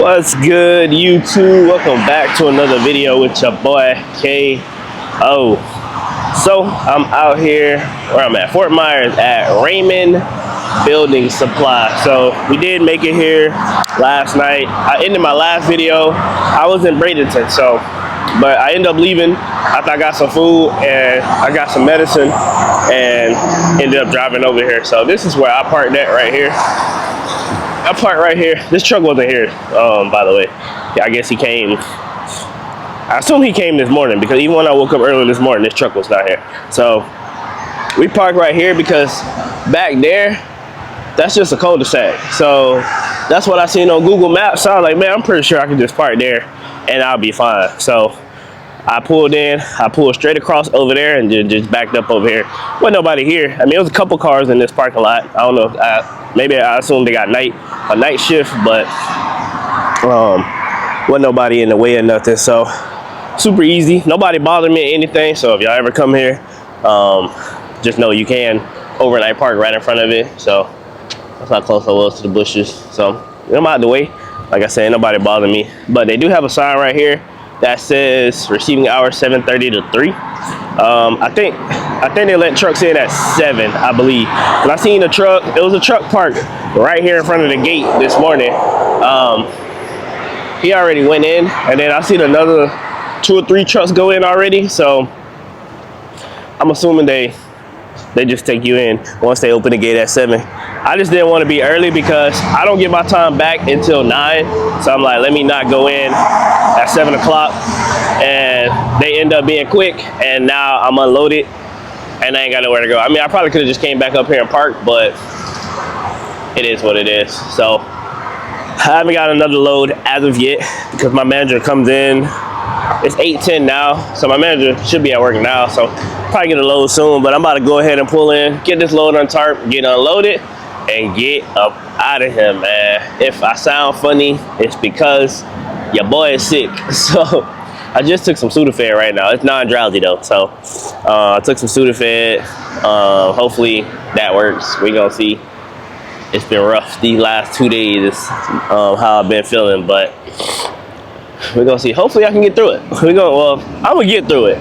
What's good, YouTube? Welcome back to another video with your boy KO. So I'm out here where I'm at, Fort Myers at Raymond Building Supply. So we did make it here last night. I ended my last video. I was in Bradenton, but I ended up leaving after I got some food and I got some medicine and ended up driving over here. So this is where I parked at right here. I parked right here. This truck wasn't here, by the way. Yeah, I guess he came. I assume he came this morning because even when I woke up early this morning, this truck was not here. So we parked right here because back there, that's just a cul-de-sac. So that's what I seen on Google Maps. So I was like, man, I'm pretty sure I can just park there and I'll be fine. So I pulled in, I pulled straight across over there and just backed up over here. Wasn't nobody here. I mean, there was a couple cars in this parking lot. I don't know, maybe I assume they got a night shift, but wasn't nobody in the way or nothing. So super easy. Nobody bothered me or anything. So if y'all ever come here, just know you can overnight park right in front of it. So that's how close I was to the bushes. So I'm out the way. Like I said, nobody bothered me. But they do have a sign right here that says receiving hours 7:30 to 3. I think they let trucks in at 7, I believe. And I seen a truck. It was a truck parked right here in front of the gate this morning. He already went in, and then I seen another 2 or 3 trucks go in already. So I'm assuming they just take you in once they open the gate at 7. I just didn't want to be early because I don't get my time back until 9. So I'm like, let me not go in at 7 o'clock and they end up being quick and now I'm unloaded and I ain't got nowhere to go. I mean, I probably could have just came back up here and parked, but it is what it is. So I haven't got another load as of yet because my manager comes in. It's 8:10 now, so my manager should be at work now, so probably get a load soon, but I'm about to go ahead and pull in, get this load on tarp, get unloaded, and get up out of here, man. If I sound funny, it's because your boy is sick. So I just took some Sudafed right now. It's non-drowsy though, so I took some Sudafed. Hopefully that works. We gonna see. It's been rough these last 2 days, how I've been feeling, but we're gonna see. Hopefully I can get through it. Well, I'm gonna get through it.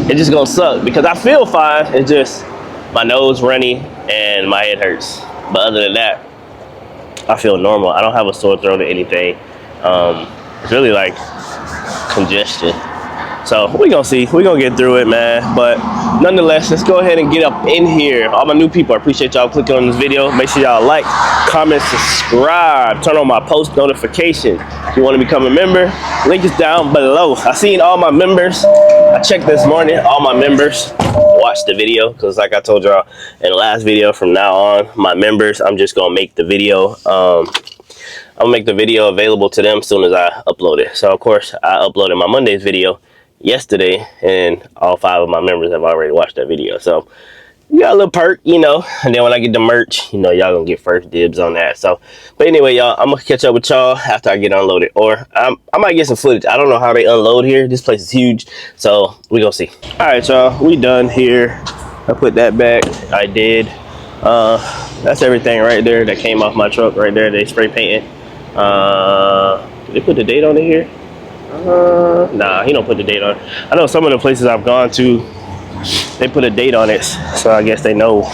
It's just gonna suck because I feel fine. It's just my nose runny and my head hurts. But other than that, I feel normal. I don't have a sore throat or anything. It's really like congestion. So we're gonna see. We're gonna get through it, man. But nonetheless, let's go ahead and get up in here. All my new people, I appreciate y'all clicking on this video. Make sure y'all like, comment, subscribe, turn on my post notifications. If you want to become a member, link is down below. I seen all my members. I checked this morning, all my members watched the video because like I told y'all in the last video, from now on, my members, I'm just gonna make the video. I'll make the video available to them as soon as I upload it. So of course, I uploaded my Monday's video yesterday and all 5 of my members have already watched that video. So you got a little perk, you know, and then when I get the merch, you know, y'all gonna get first dibs on that. So, but anyway, y'all, I'm gonna catch up with y'all after I get unloaded, or I might get some footage. I don't know how they unload here. This place is huge, so we gonna see. All right, y'all, we done here. I put that back. I did. That's everything right there that came off my truck right there. They spray painted. Did they put the date on it here? Nah, he don't put the date on it. I know some of the places I've gone to, they put a date on it, so I guess they know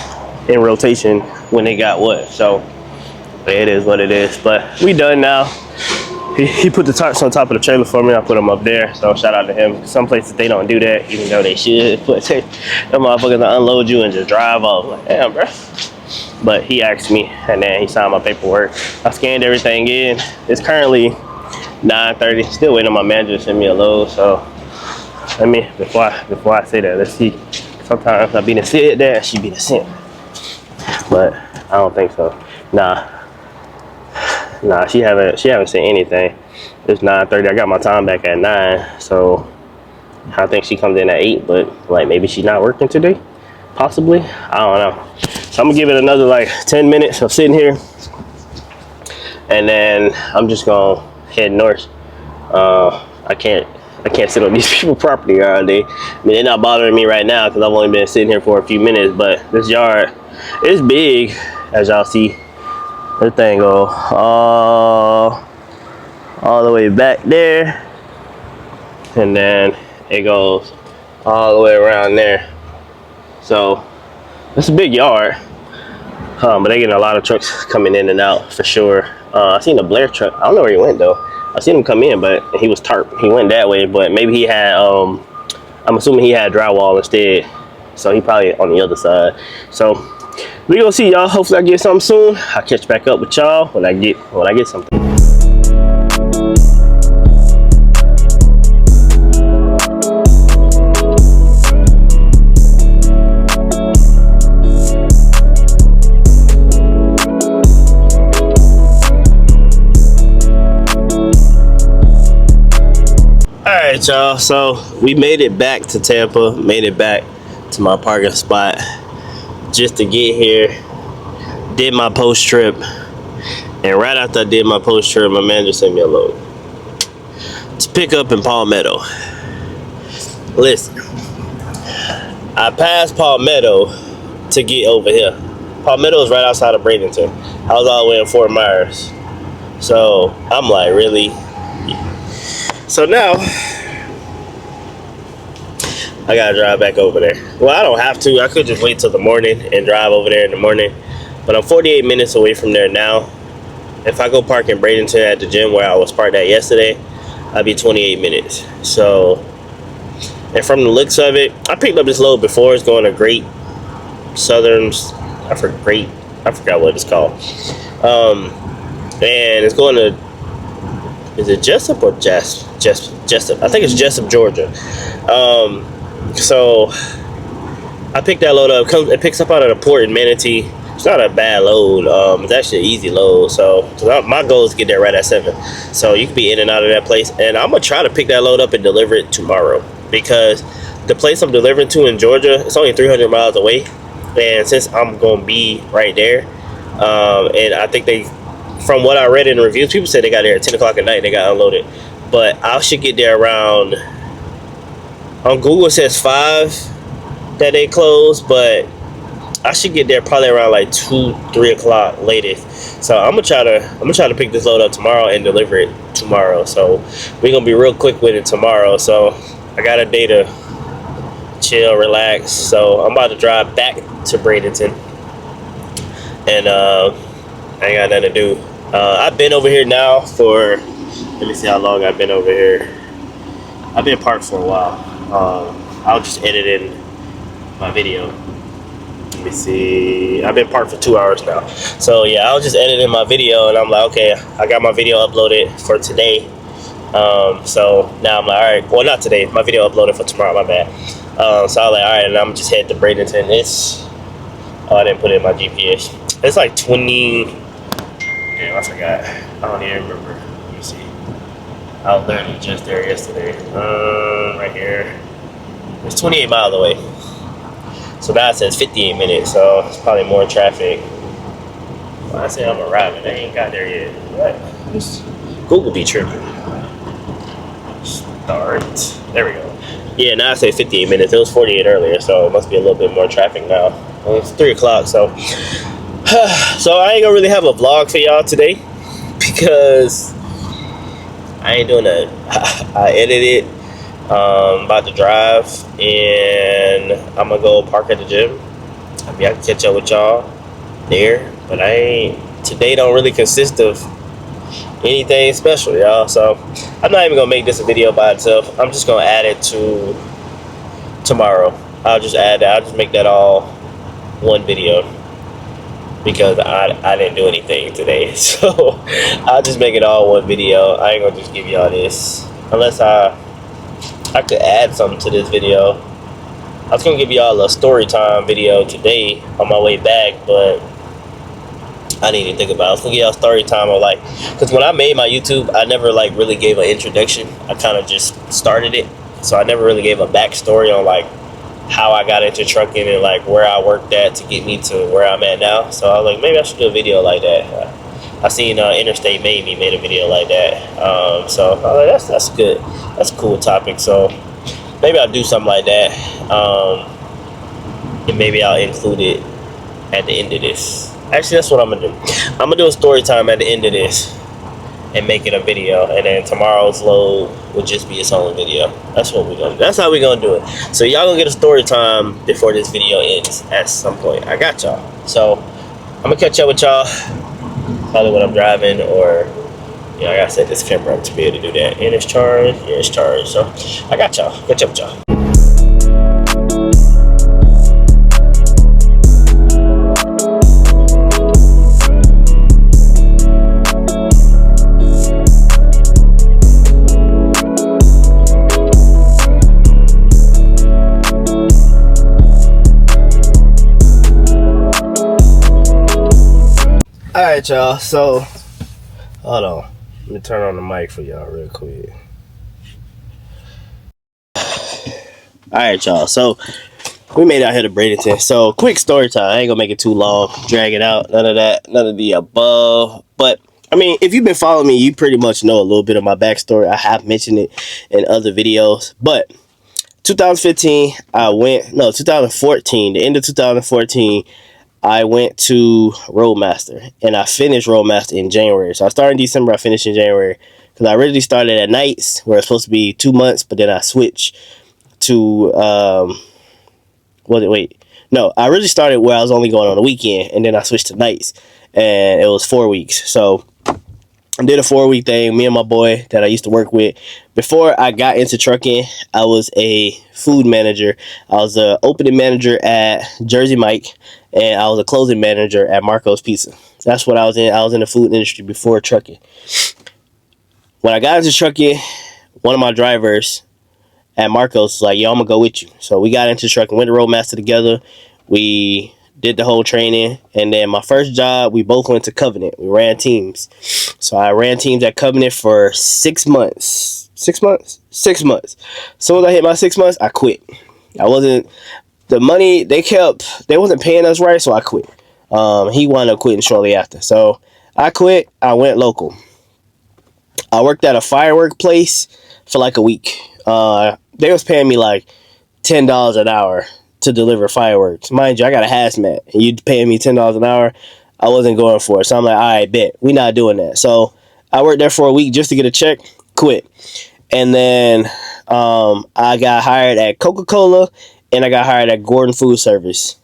in rotation when they got what. So it is what it is. But we done now. He put the tarps on top of the trailer for me. I put them up there, so shout out to him. Some places they don't do that, even though they should. But them motherfuckers will unload you and just drive off. Like, damn, bro. But he asked me, and then he signed my paperwork. I scanned everything in. It's currently 9:30. Still waiting on my manager to send me a load. So let me, before I say that, let's see. Sometimes I be the said that, she be the sent. But I don't think so. Nah, she haven't sent anything. It's 9:30. I got my time back at 9, so I think she comes in at 8. But like maybe she's not working today, possibly. I don't know. So I'm gonna give it another like 10 minutes of sitting here, and then I'm just gonna head north. I can't sit on these people's property all day. I mean, they're not bothering me right now because I've only been sitting here for a few minutes, but this yard is big, as y'all see. This thing go all all the way back there, and then it goes all the way around there. So it's a big yard, but they getting a lot of trucks coming in and out for sure. I seen the Blair truck. I don't know where he went though. I seen him come in, but he was tarp. He went that way, but maybe he had I'm assuming he had drywall instead, so he probably on the other side. So we gonna see y'all. Hopefully I get something soon. I'll catch back up with y'all when I get something. Alright y'all, so we made it back to Tampa, made it back to my parking spot just to get here. Did my post trip, and right after I did my post trip, my manager sent me a load to pick up in Palmetto. Listen, I passed Palmetto to get over here. Palmetto is right outside of Bradenton. I was all the way in Fort Myers, so I'm like, really? So now I gotta drive back over there. Well, I don't have to. I could just wait till the morning and drive over there in the morning, but I'm 48 minutes away from there now. If I go park in Bradenton at the gym where I was parked at yesterday, I'd be 28 minutes. So, and from the looks of it, I picked up this load before. It's going to Great Southern's. I forgot what it's called. And it's going to, is it Jessup or Jessup? I think it's Jessup, Georgia. So I picked that load up. It picks up out of the port in MNT. It's not a bad load. It's actually an easy load. So my goal is to get there right at 7. So you can be in and out of that place. And I'm gonna try to pick that load up and deliver it tomorrow, because the place I'm delivering to in Georgia, it's only 300 miles away. And since I'm gonna be right there, and I think from what I read in the reviews, people said they got there at 10 o'clock at night and they got unloaded. But I should get there around, on Google it says 5 that they close, but I should get there probably around like 2-3 o'clock latest. So I'm gonna try to pick this load up tomorrow and deliver it tomorrow. So we're gonna be real quick with it tomorrow. So I got a day to chill, relax. So I'm about to drive back to Bradenton, and I ain't got nothing to do. I've been over here now for, let me see how long I've been over here. I've been parked for a while. I'll just edit in my video. Let me see. I've been parked for 2 hours now. So yeah, I'll just edit in my video, and I'm like, okay, I got my video uploaded for today. So now I'm like, all right, well, not today. My video uploaded for tomorrow, my bad. So I was like, all right, and I'm just heading to Bradenton. Oh, I didn't put it in my GPS. It's like 20, damn, I forgot. I don't even remember. Let me see. I was literally just there yesterday. Right here. It's 28 miles away. So now it says 58 minutes, so it's probably more traffic. Well, I say I'm arriving, I ain't got there yet. What? Google be tripping. Start. There we go. Yeah, now I say 58 minutes. It was 48 earlier, so it must be a little bit more traffic now. It's 3 o'clock, so. So I ain't gonna really have a vlog for y'all today, because I ain't doing that. I edited it. About to drive, and I'm gonna go park at the gym. I mean, I can catch up with y'all there, but today don't really consist of anything special, y'all. So I'm not even gonna make this a video by itself. I'm just gonna add it to tomorrow. I'll just add that. I'll just make that all one video, because I didn't do anything today. So I'll just make it all one video. I ain't gonna just give y'all this, unless I could add something to this video. I was gonna give y'all a story time video today on my way back, but I didn't even think about it. I was gonna give y'all story time of, like, because when I made my YouTube, I never like really gave an introduction. I kind of just started it, so I never really gave a backstory on like how I got into trucking and like where I worked at to get me to where I'm at now. So I was like, maybe I should do a video like that. I seen Interstate Maybe made a video like that. So I was like, that's good. That's a cool topic. So maybe I'll do something like that. And maybe I'll include it at the end of this. Actually, that's what I'm gonna do. I'm gonna do a story time at the end of this. and make it a video, and then tomorrow's load will just be its own video. That's what we're gonna do. That's how we're gonna do it. So y'all gonna get a story time before this video ends at some point. I got y'all. So I'm gonna catch up with y'all probably when I'm driving, or you know, I gotta set this camera up to be able to do that. And it's charged. Yeah, it's charged. So I got y'all. Catch up with y'all. Alright, y'all, so hold on, let me turn on the mic for y'all real quick. Alright, y'all, so we made it out here to Bradenton. So quick story time. I ain't gonna make it too long, drag it out, none of that, none of the above. But I mean, if you've been following me, you pretty much know a little bit of my backstory. I have mentioned it in other videos. But 2014, the end of 2014, I went to Roadmaster, and I finished Roadmaster in January. So I started in December, I finished in January, because I originally started at nights, where it's supposed to be 2 months, but then I switched to, I originally started where I was only going on the weekend, and then I switched to nights, and it was 4 weeks. So I did a 4-week thing, me and my boy that I used to work with. Before I got into trucking, I was a food manager. I was an opening manager at Jersey Mike, and I was a closing manager at Marco's Pizza. That's what I was in. I was in the food industry before trucking. When I got into trucking, one of my drivers at Marco's was like, yo, I'm going to go with you. So we got into trucking, went to Roadmaster together. We did the whole training, and then my first job, we both went to Covenant. We ran teams. So I ran teams at Covenant for 6 months. 6 months? 6 months. As soon as I hit my 6 months, I quit. The money they wasn't paying us right, so I quit. He wound up quitting shortly after. So I quit, I went local. I worked at a firework place for like a week. They was paying me like $10 an hour to deliver fireworks. Mind you, I got a hazmat, and you paying me $10 an hour. I wasn't going for it. So I'm like, all right, bet. We not doing that. So I worked there for a week just to get a check, quit. And then I got hired at Coca-Cola, and I got hired at Gordon Food Service.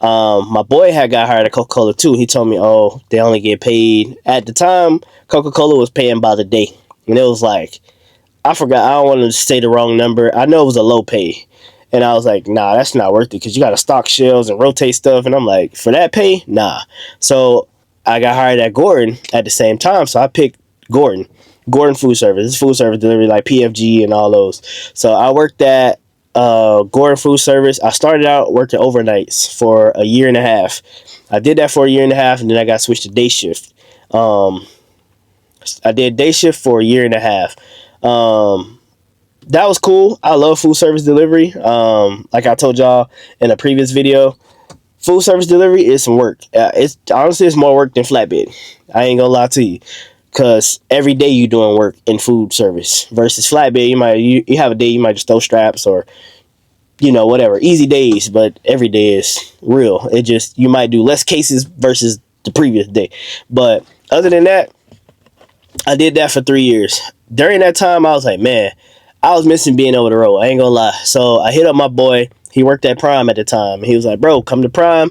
My boy had got hired at Coca-Cola too. He told me, oh, they only get paid. At the time, Coca-Cola was paying by the day. And it was like, I forgot. I don't want to say the wrong number. I know it was a low pay. And I was like, nah, that's not worth it, because you got to stock shelves and rotate stuff. And I'm like, for that pay? Nah. So I got hired at Gordon at the same time. So I picked Gordon Food Service. It's food service delivery like PFG and all those. So I worked at Gordon Food Service. I started out working overnights for a year and a half. I did that for a year and a half, and then I got switched to day shift. I did day shift for a year and a half. That was cool. I love food service delivery. Like I told y'all in a previous video, food service delivery is some work. It's more work than flatbed. I ain't gonna lie to you, because every day you doing work in food service versus flatbed. You have a day you might just throw straps or whatever, easy days, but every day is real. It just, you might do less cases versus the previous day. But other than that, I did that for 3 years. During that time, I was like, man, I was missing being over the road. I ain't gonna lie. So I hit up my boy. He worked at Prime at the time. He was like, bro, come to Prime.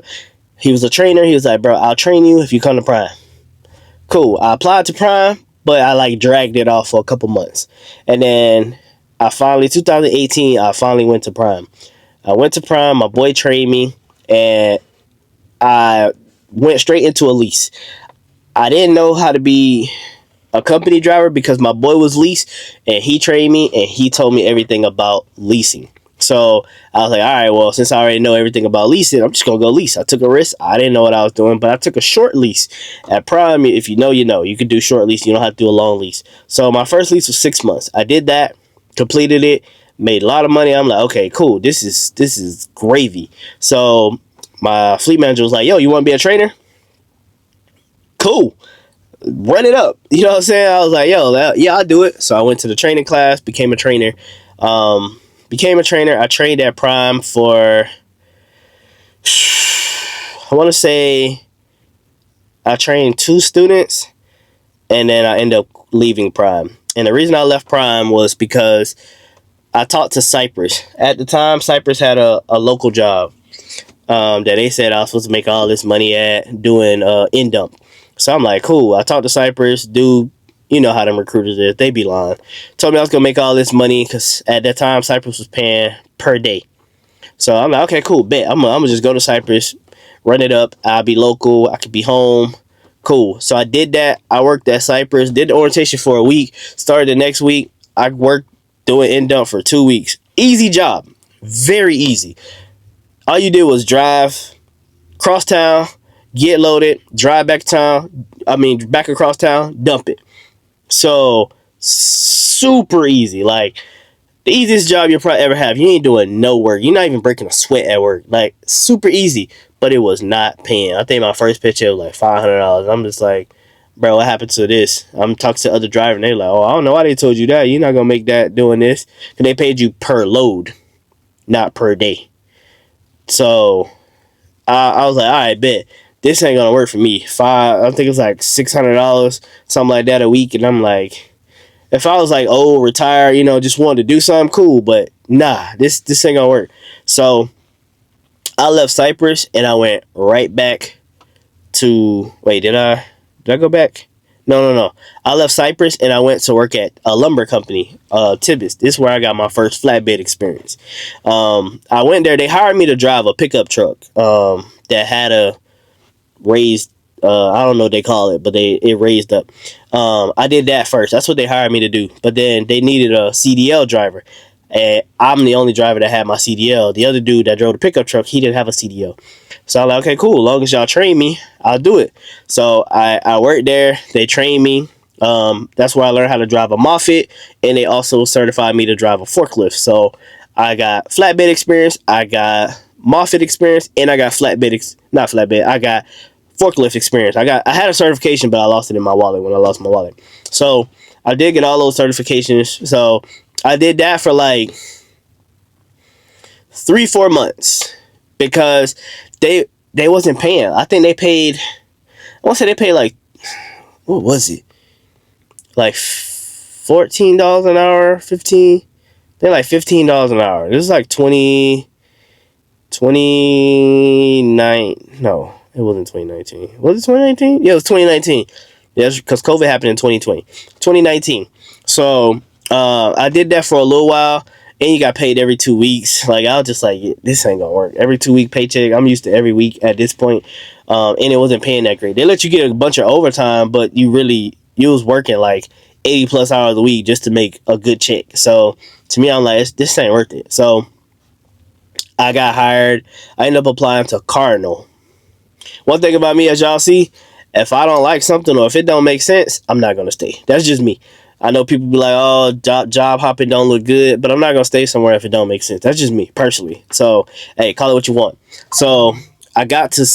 He was a trainer. He was like, bro, I'll train you if you come to Prime. Cool. I applied to Prime, but I dragged it off for a couple months. And then 2018, I finally went to Prime. I went to Prime. My boy trained me, and I went straight into a lease. I didn't know how to be a company driver because my boy was lease, and he trained me, and he told me everything about leasing. So I was like, all right, well, since I already know everything about leasing, I'm just gonna go lease. I took a risk. I didn't know what I was doing, but I took a short lease at Prime. If you know, you could do short lease. You don't have to do a long lease. So my first lease was 6 months. I did that, completed it, made a lot of money. I'm like, okay, cool. This is gravy. So my fleet manager was like, yo, you want to be a trainer? Cool. Run it up. You know what I'm saying? I was like, yo, yeah, I'll do it. So I went to the training class, became a trainer. I trained at Prime for, I want to say, I trained 2 students, and then I ended up leaving Prime. And the reason I left Prime was because I talked to Cypress. At the time, Cypress had a local job that they said I was supposed to make all this money at doing in dump. So I'm like, cool. I talked to Cypress, dude. You know how them recruiters is. They be lying. Told me I was going to make all this money because at that time, Cypress was paying per day. So I'm like, okay, cool, bet. I'm going to just go to Cypress, run it up. I'll be local. I could be home. Cool. So I did that. I worked at Cypress, did the orientation for a week, started the next week. I worked doing in dump for 2 weeks. Easy job. Very easy. All you did was drive cross town, get loaded, drive back back across town, dump it. So super easy. Like the easiest job you'll probably ever have. You ain't doing no work. You're not even breaking a sweat at work. Like super easy, but it was not paying. I think my first paycheck was like $500. I'm just like, bro, what happened to this? I'm talking to other drivers and they're like, oh, I don't know why they told you that. You're not gonna make that doing this. And they paid you per load, not per day. So I was like, all right, bet. This ain't gonna work for me. I think it's like $600, something like that a week. And I'm like, if I was like old, retired, just wanted to do something cool, but nah, this ain't gonna work. So I left Cypress and I went right back to, wait, did I go back? No. I left Cypress and I went to work at a lumber company, Tibbetts. This is where I got my first flatbed experience. I went there. They hired me to drive a pickup truck that had a raised, I don't know what they call it, but it raised up. I did that first. That's what they hired me to do. But then they needed a CDL driver. And I'm the only driver that had my CDL. The other dude that drove the pickup truck, he didn't have a CDL. So I'm like, okay, cool. As long as y'all train me, I'll do it. So I worked there. They trained me. That's where I learned how to drive a Moffett. And they also certified me to drive a forklift. So I got flatbed experience. I got Moffett experience. And I got I got forklift experience. I had a certification, but I lost it in my wallet when I lost my wallet. So I did get all those certifications. So I did that for like 3-4 months because they wasn't paying. I think they paid, I want to say they paid like, what was it? Like $14 an hour, 15. They're like $15 an hour. This is like 29. No, it wasn't 2019. Was it 2019? Yeah, it was 2019. Yeah, because COVID happened in 2019. So I did that for a little while, and you got paid every 2 weeks. Like I was just like, this ain't gonna work. Every 2 week paycheck. I'm used to every week at this point, and it wasn't paying that great. They let you get a bunch of overtime, but you was working like 80 plus hours a week just to make a good check. So to me, I'm like, this ain't worth it. So I got hired. I ended up applying to Cardinal. One thing about me, as y'all see, if I don't like something or if it don't make sense, I'm not gonna stay. That's just me. I know people be like, oh, job hopping don't look good, but I'm not going to stay somewhere if it don't make sense. That's just me, personally. So, hey, call it what you want. So, I got to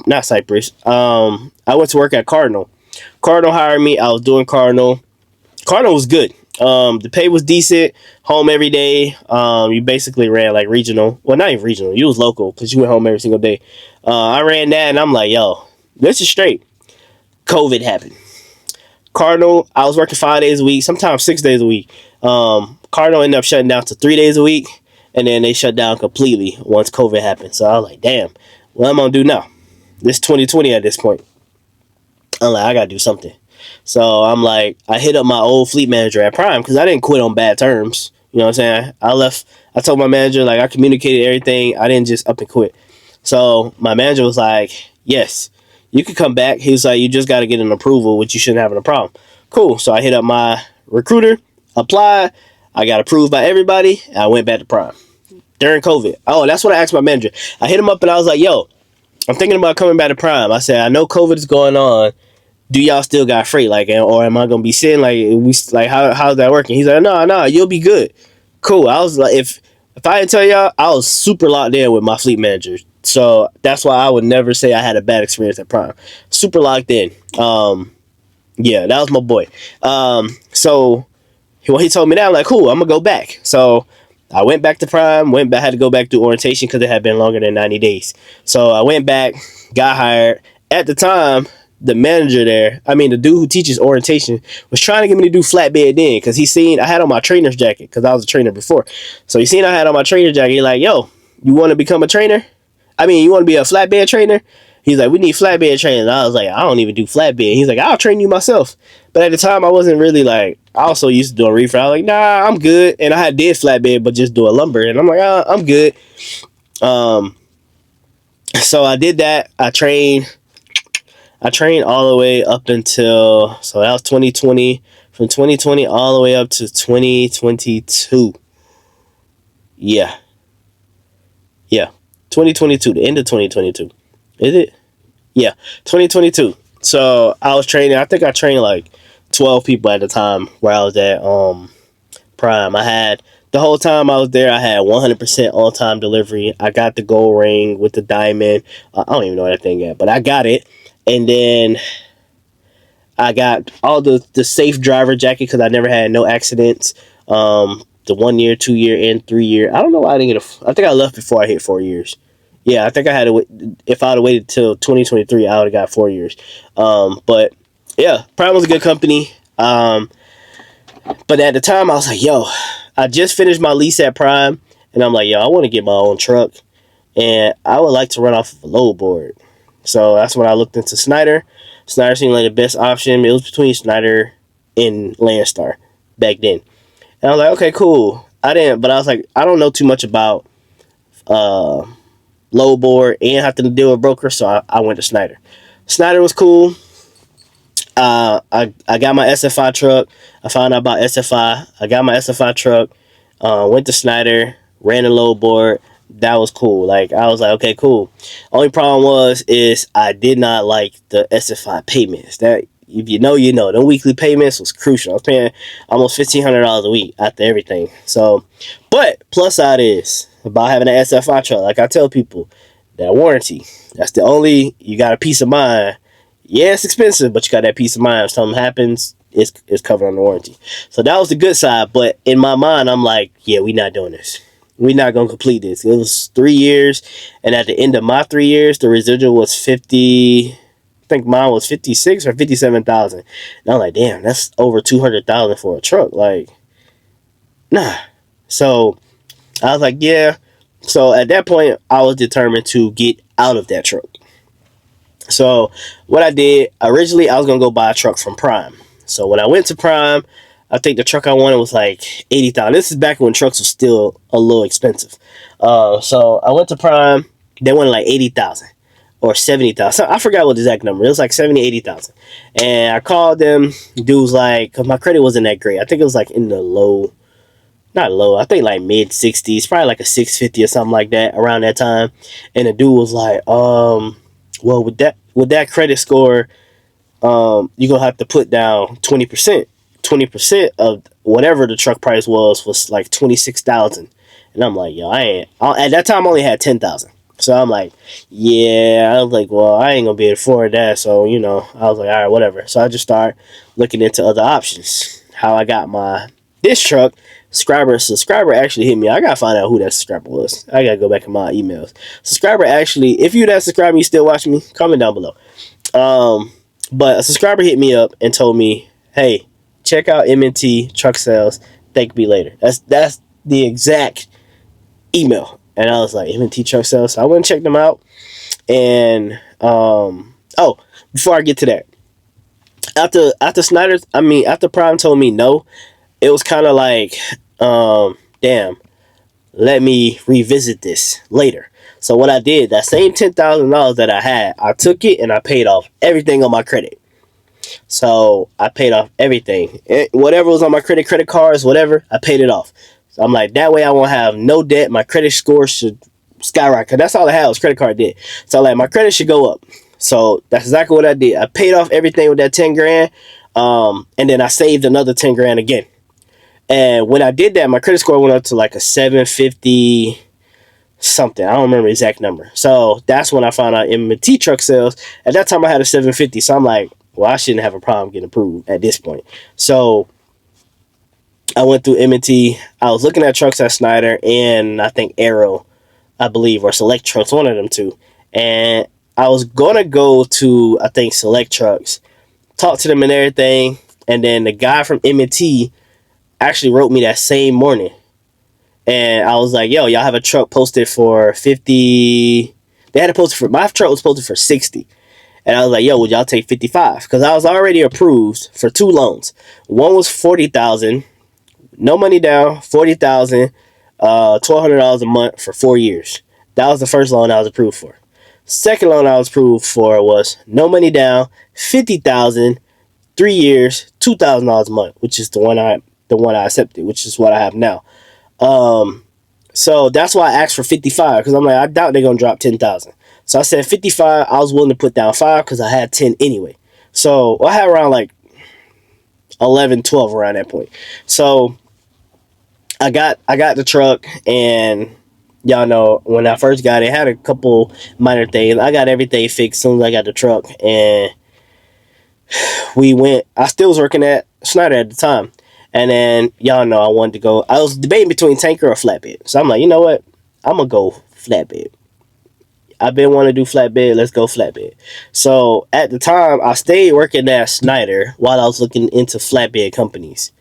not Cypress. I went to work at Cardinal. Cardinal hired me. I was doing Cardinal. Cardinal was good. The pay was decent. Home every day. You basically ran like regional. Well, not even regional. You was local because you went home every single day. I ran that, and I'm like, yo, this is straight. COVID happened. Cardinal, I was working 5 days a week, sometimes 6 days a week. Cardinal ended up shutting down to 3 days a week, and then they shut down completely once COVID happened. So I was like, damn, what am I going to do now? This 2020 at this point. I'm like, I got to do something. So I'm like, I hit up my old fleet manager at Prime because I didn't quit on bad terms. You know what I'm saying? I left. I told my manager, like, I communicated everything. I didn't just up and quit. So my manager was like, yes, you could come back. He was like, you just got to get an approval, which you shouldn't have a problem. Cool. So I hit up my recruiter, applied. I got approved by everybody. And I went back to Prime during COVID. Oh, that's what I asked my manager. I hit him up and I was like, yo, I'm thinking about coming back to Prime. I said, I know COVID is going on. Do y'all still got freight? Like, or am I going to be sitting? Like, how's that working? He's like, no, you'll be good. Cool. I was like, if I didn't tell y'all, I was super locked in with my fleet manager. So that's why I would never say I had a bad experience at Prime. Super locked in. Yeah, that was my boy. So when he told me that, I'm like, cool, I'm gonna go back. So I went back to Prime. Had to go back to orientation because it had been longer than 90 days. So I went back, got hired. At the time, the manager there, I mean the dude who teaches orientation, was trying to get me to do flatbed then, because he seen I had on my trainer's jacket, because I was a trainer before. So he seen I had on my trainer's jacket. He like, yo, you want to become a trainer? I mean, you want to be a flatbed trainer? He's like, we need flatbed trainers. I was like, I don't even do flatbed. He's like, I'll train you myself. But at the time, I wasn't really like, I also used to do a reefer. I was like, nah, I'm good. And I did flatbed, but just do a lumber. And I'm like, I'm good. So I did that. I trained all the way up until, so that was 2020. From 2020 all the way up to 2022. Yeah. 2022, the end of 2022. Is it? Yeah, 2022. So I was training. I think I trained like 12 people at the time where I was at Prime. I had, the whole time I was there, I had 100% on-time delivery. I got the gold ring with the diamond. I don't even know what that thing is, but I got it. And then I got all the safe driver jacket because I never had no accidents. The 1 year, 2 year, and 3 year. I don't know why I didn't get I think I left before I hit 4 years. Yeah, I think I had to, if I would have waited till 2023, I would have got 4 years. But yeah, Prime was a good company. But at the time, I was like, yo, I just finished my lease at Prime, and I'm like, yo, I want to get my own truck, and I would like to run off of a load board. So that's when I looked into Snyder. Snyder seemed like the best option. It was between Snyder and Landstar back then. And I was like, okay, cool. But I was like, I don't know too much about load board and have to deal with broker, so I went to Snyder. Snyder was cool. I got my SFI truck. I found out about SFI. I got my SFI truck. Went to Snyder, ran a load board. That was cool. Like, I was like, okay, cool. Only problem is I did not like the SFI payments. That, if you know, you know. The weekly payments was crucial. I was paying almost $1,500 a week after everything. So, but plus side is about having an SFI truck. Like I tell people, that warranty. That's the only, you got a peace of mind. Yeah, it's expensive, but you got that peace of mind. If something happens, it's covered on the warranty. So that was the good side. But in my mind, I'm like, yeah, we not doing this. We're not going to complete this. It was 3 years. And at the end of my 3 years, the residual was 50. I think mine was 56 or 57,000. And I'm like, damn, that's over 200,000 for a truck. Like, nah. So I was like, yeah. So at that point, I was determined to get out of that truck. So what I did, originally I was going to go buy a truck from Prime. So when I went to Prime, I think the truck I wanted was like 80,000. This is back when trucks were still a little expensive. So I went to Prime. They wanted like 80,000 or 70,000. I forgot what the exact number. It was like 70, 80,000. And I called them. Dude was like, because my credit wasn't that great. I think it was like in the low, not low, I think like mid 60s, probably like a 650 or something like that around that time. And the dude was like, well, with that credit score, you're gonna have to put down 20%. 20% of whatever the truck price was like 26,000. And I'm like, yo, at that time I only had 10,000. So I'm like, yeah, I was like, well, I ain't gonna be able to afford that. So, you know, I was like, all right, whatever. So I just started looking into other options. How I got this truck, subscriber actually hit me. I gotta find out who that subscriber was. I gotta go back in my emails. Subscriber actually, if you that subscriber, you still watching me, comment down below. But a subscriber hit me up and told me, hey, check out MNT Truck Sales. Thank me later. That's the exact email. And I was like, MNT Truck Sales. So I went and checked them out. And before I get to that, after Prime told me no, it was kind of like, damn, let me revisit this later. So what I did, that same $10,000 that I had, I took it and I paid off everything on my credit. So I paid off everything. Whatever was on my credit cards, whatever, I paid it off. So I'm like, that way I won't have no debt. My credit score should skyrocket. That's all I had was credit card debt. So like my credit should go up. So that's exactly what I did. I paid off everything with that 10 grand. And then I saved another 10 grand again. And when I did that, my credit score went up to like a 750 something. I don't remember the exact number. So that's when I found out MNT Truck Sales. At that time I had a 750. So I'm like, well, I shouldn't have a problem getting approved at this point. So I went through MNT. I was looking at trucks at Snyder and I think Arrow, I believe, or Select Trucks, one of them two. And I was gonna go to, I think, Select Trucks, talk to them and everything, and then the guy from MNT actually wrote me that same morning, and I was like, "Yo, y'all have a truck posted for 50." They had it posted for, my truck was posted for 60, and I was like, "Yo, would y'all take 55?" Because I was already approved for 2 loans. One was 40,000, no money down, 40,000, $1,200 a month for 4 years. That was the first loan I was approved for. Second loan I was approved for was no money down, 50,000, 3 years, $2,000 a month, which is the one I accepted, which is what I have now. So that's why I asked for 55, because I'm like, I doubt they're gonna drop 10,000. So I said 55. I was willing to put down 5 because I had 10 anyway. So I had around like 11, 12 around that point. So I got the truck, and y'all know when I first got it, had a couple minor things. I got everything fixed as soon as I got the truck, and we went. I still was working at Schneider at the time, and then y'all know I wanted to go. I was debating between tanker or flatbed, so I'm like, you know what? I'm gonna go flatbed. I've been wanting to do flatbed. Let's go flatbed. So at the time, I stayed working at Schneider while I was looking into flatbed companies.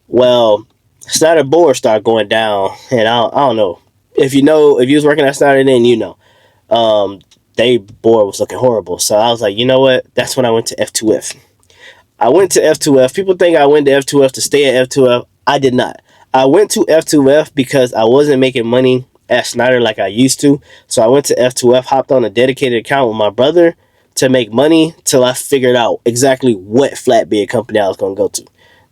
Well, Snyder board started going down, and I don't know if you was working at Snyder then, you know, they board was looking horrible. So I was like, you know what? That's when I went to F2F. I went to F2F. People think I went to F2F to stay at F2F. I did not. I went to F2F because I wasn't making money at Snyder like I used to. So I went to F2F, hopped on a dedicated account with my brother to make money till I figured out exactly what flatbed company I was going to go to.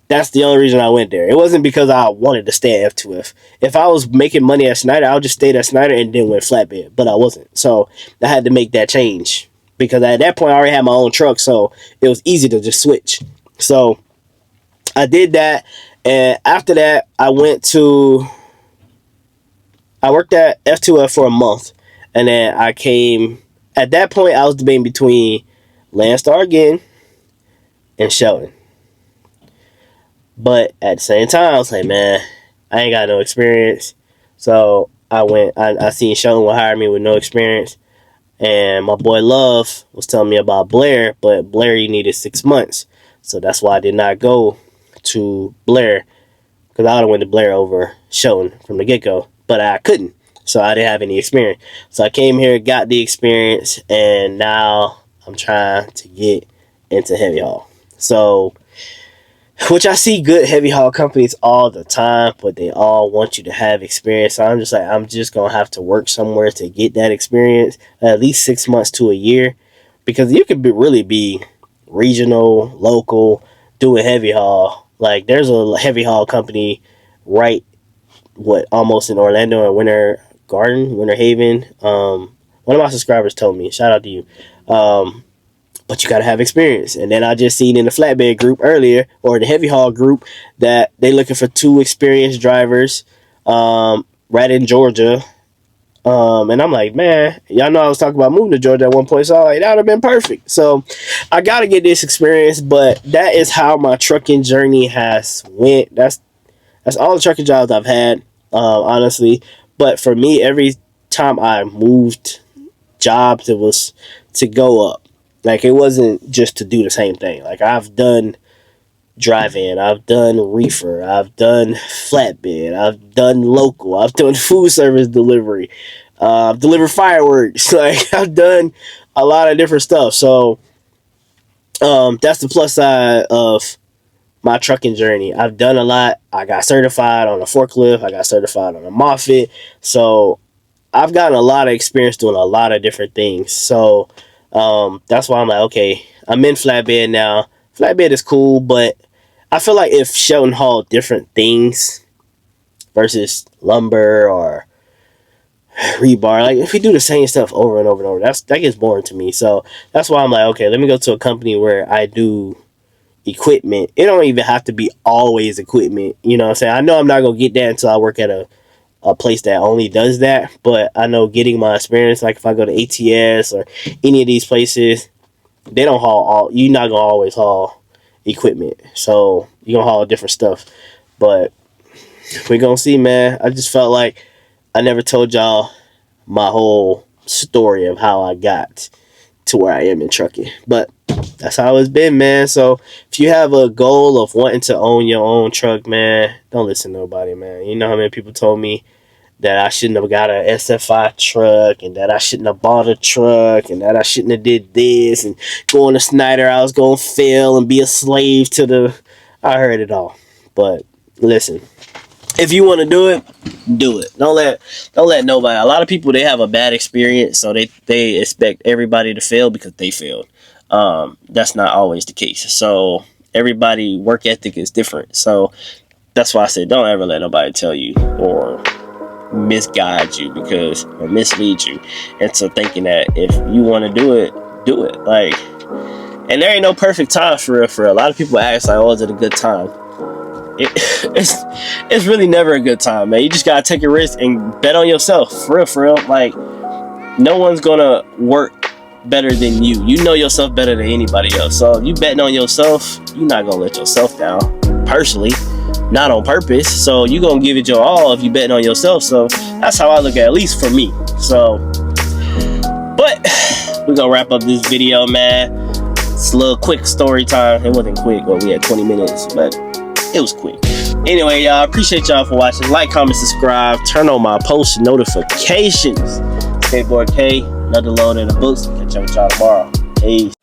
That's the only reason I went there. It wasn't because I wanted to stay at F2F. If I was making money at Snyder, I would just stay at Snyder and then went flatbed. But I wasn't. So I had to make that change. Because at that point, I already had my own truck. So it was easy to just switch. So I did that. And after that, I worked at F2F for a month. And then I came. At that point, I was debating between Landstar again and Shelton. But at the same time, I was like, man, I ain't got no experience. So I seen Shelton would hire me with no experience. And my boy Love was telling me about Blair, but Blair, you needed 6 months. So that's why I did not go to Blair, because I would have went to Blair over Shelton from the get-go. But I couldn't. So I didn't have any experience. So I came here, got the experience, and now I'm trying to get into heavy haul. So, which I see good heavy haul companies all the time, but they all want you to have experience. So I'm just like, I'm just going to have to work somewhere to get that experience, at least 6 months to a year, because you could really be regional, local, doing heavy haul. Like, there's a heavy haul company almost in Orlando and Winter Haven. One of my subscribers told me, shout out to you. But you got to have experience. And then I just seen in the flatbed group earlier, or the heavy haul group, that they looking for 2 experienced drivers right in Georgia. And I'm like, man, y'all know I was talking about moving to Georgia at one point, so I was like, that would have been perfect. So I got to get this experience, but that is how my trucking journey has went. That's all the trucking jobs I've had, honestly. But for me, every time I moved jobs, it was to go up. Like, it wasn't just to do the same thing. Like, I've done drive-in, I've done reefer, I've done flatbed, I've done local, I've done food service delivery, I've delivered fireworks. Like, I've done a lot of different stuff. So that's the plus side of my trucking journey. I've done a lot. I got certified on a forklift, I got certified on a Moffett. So I've gotten a lot of experience doing a lot of different things. So that's why I'm like, okay, I'm in flatbed now. Flatbed is cool, but I feel like if Shelton hauled different things versus lumber or rebar, like if we do the same stuff over and over and over, that gets boring to me. So that's why I'm like, okay, let me go to a company where I do equipment. It don't even have to be always equipment. You know what I'm saying? I know I'm not going to get that until I work at a place that only does that, but I know getting my experience, like if I go to ATS or any of these places, they don't haul you're not gonna always haul equipment, so you're gonna haul different stuff. But we're gonna see, man. I just felt like I never told y'all my whole story of how I got to where I am in trucking. But that's how it's been, man. So if you have a goal of wanting to own your own truck, man, don't listen to nobody, man. You know how many people told me that I shouldn't have got an SFI truck, and that I shouldn't have bought a truck, and that I shouldn't have did this, and going to Snyder I was going to fail and be a slave to the... I heard it all. But listen, if you want to do it, do it. Don't let nobody... A lot of people, they have a bad experience, so they expect everybody to fail because they failed. That's not always the case. So everybody work ethic is different. So that's why I said don't ever let nobody tell you or misguide you or mislead you into thinking that if you want to do it, do it. Like, and there ain't no perfect time for real. A lot of people ask like, oh, is it a good time? It's really never a good time, man. You just gotta take a risk and bet on yourself, for real. Like, no one's gonna work better than you. You know yourself better than anybody else. So if you betting on yourself, you're not gonna let yourself down. Personally, not on purpose. So you gonna give it your all if you betting on yourself. So that's how I look at least for me. So, but we're gonna wrap up this video, man. It's a little quick story time. It wasn't quick, but we had 20 minutes, but it was quick. Anyway, y'all, appreciate y'all for watching. Like, comment, subscribe, turn on my post notifications. Skateboard K, another load in the books. Catch up with y'all tomorrow. Peace.